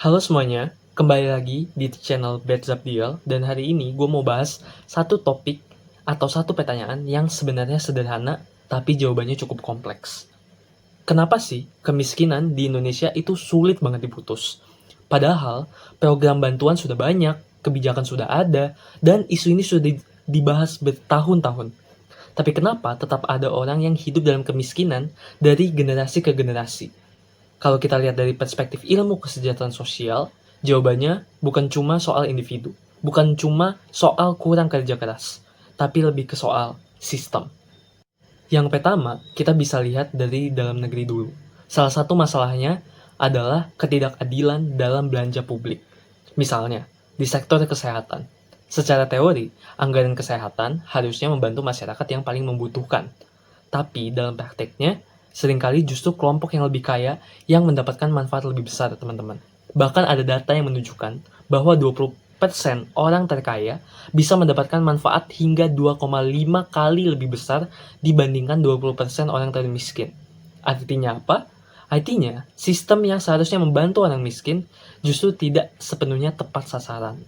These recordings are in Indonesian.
Halo semuanya, kembali lagi di channel Betzabdiel dan hari ini gue mau bahas satu topik atau satu pertanyaan yang sebenarnya sederhana tapi jawabannya cukup kompleks. Kenapa sih kemiskinan di Indonesia itu sulit banget diputus? Padahal program bantuan sudah banyak, kebijakan sudah ada, dan isu ini sudah dibahas bertahun-tahun. Tapi kenapa tetap ada orang yang hidup dalam kemiskinan dari generasi ke generasi? Kalau kita lihat dari perspektif ilmu kesejahteraan sosial, jawabannya bukan cuma soal individu, bukan cuma soal kurang kerja keras, tapi lebih ke soal sistem. Yang pertama, kita bisa lihat dari dalam negeri dulu. Salah satu masalahnya adalah ketidakadilan dalam belanja publik. Misalnya, di sektor kesehatan. Secara teori, anggaran kesehatan harusnya membantu masyarakat yang paling membutuhkan. Tapi dalam prakteknya, seringkali justru kelompok yang lebih kaya yang mendapatkan manfaat lebih besar, teman-teman. Bahkan ada data yang menunjukkan bahwa 20% orang terkaya bisa mendapatkan manfaat hingga 2,5 kali lebih besar dibandingkan 20% orang termiskin. Artinya apa? Artinya, sistem yang seharusnya membantu orang miskin justru tidak sepenuhnya tepat sasaran.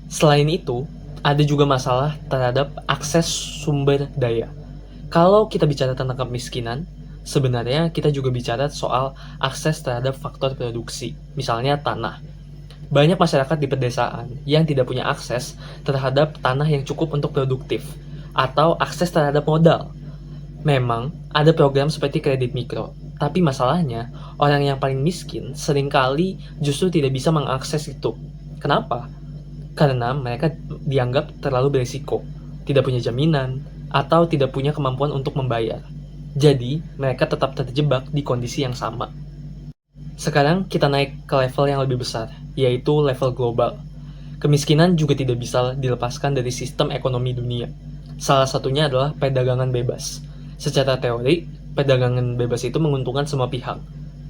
Selain itu, ada juga masalah terhadap akses sumber daya. Kalau kita bicara tentang kemiskinan, sebenarnya kita juga bicara soal akses terhadap faktor produksi, misalnya tanah. Banyak masyarakat di pedesaan yang tidak punya akses terhadap tanah yang cukup untuk produktif, atau akses terhadap modal. Memang, ada program seperti kredit mikro, tapi masalahnya, orang yang paling miskin seringkali justru tidak bisa mengakses itu. Kenapa? Karena mereka dianggap terlalu berisiko, tidak punya jaminan, atau tidak punya kemampuan untuk membayar. Jadi, mereka tetap terjebak di kondisi yang sama. Sekarang kita naik ke level yang lebih besar, yaitu level global. Kemiskinan juga tidak bisa dilepaskan dari sistem ekonomi dunia. Salah satunya adalah perdagangan bebas. Secara teori, perdagangan bebas itu menguntungkan semua pihak.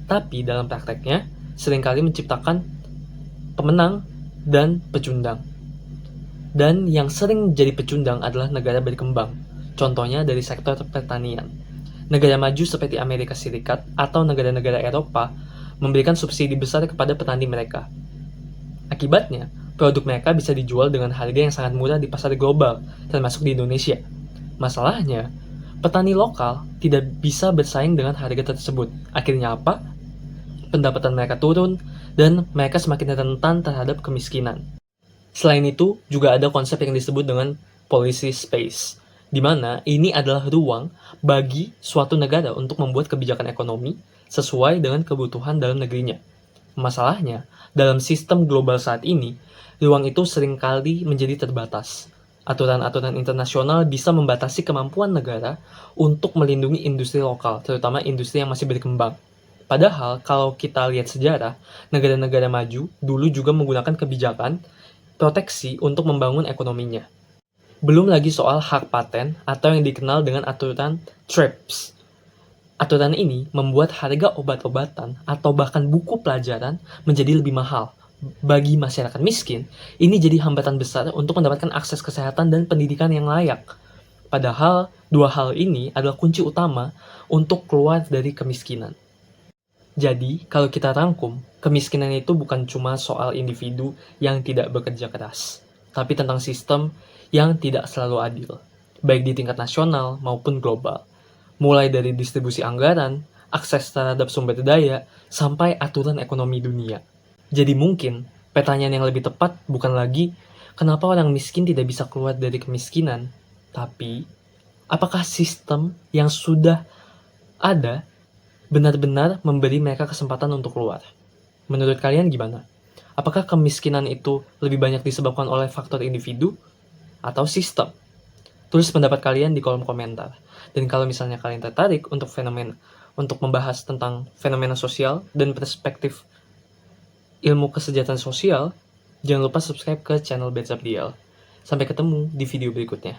Tapi dalam prakteknya, seringkali menciptakan pemenang dan pecundang. Dan yang sering jadi pecundang adalah negara berkembang. Contohnya dari sektor pertanian. Negara maju seperti Amerika Serikat atau negara-negara Eropa memberikan subsidi besar kepada petani mereka. Akibatnya, produk mereka bisa dijual dengan harga yang sangat murah di pasar global, termasuk di Indonesia. Masalahnya, petani lokal tidak bisa bersaing dengan harga tersebut. Akhirnya apa? Pendapatan mereka turun, dan mereka semakin rentan terhadap kemiskinan. Selain itu, juga ada konsep yang disebut dengan policy space, di mana ini adalah ruang bagi suatu negara untuk membuat kebijakan ekonomi sesuai dengan kebutuhan dalam negerinya. Masalahnya, dalam sistem global saat ini, ruang itu seringkali menjadi terbatas. Aturan-aturan internasional bisa membatasi kemampuan negara untuk melindungi industri lokal, terutama industri yang masih berkembang. Padahal, kalau kita lihat sejarah, negara-negara maju dulu juga menggunakan kebijakan proteksi untuk membangun ekonominya. Belum lagi soal hak paten atau yang dikenal dengan aturan TRIPS. Aturan ini membuat harga obat-obatan atau bahkan buku pelajaran menjadi lebih mahal. Bagi masyarakat miskin, ini jadi hambatan besar untuk mendapatkan akses kesehatan dan pendidikan yang layak. Padahal, dua hal ini adalah kunci utama untuk keluar dari kemiskinan. Jadi, kalau kita rangkum, kemiskinan itu bukan cuma soal individu yang tidak bekerja keras, tapi tentang sistem yang tidak selalu adil, baik di tingkat nasional maupun global. Mulai dari distribusi anggaran, akses terhadap sumber daya, sampai aturan ekonomi dunia. Jadi mungkin, pertanyaan yang lebih tepat bukan lagi, kenapa orang miskin tidak bisa keluar dari kemiskinan, tapi, apakah sistem yang sudah ada benar-benar memberi mereka kesempatan untuk keluar? Menurut kalian gimana? Apakah kemiskinan itu lebih banyak disebabkan oleh faktor individu atau sistem? Tulis pendapat kalian di kolom komentar. Dan kalau misalnya kalian tertarik untuk membahas tentang fenomena sosial dan perspektif ilmu kesejahteraan sosial, jangan lupa subscribe ke channel Betzabdiel. Sampai ketemu di video berikutnya.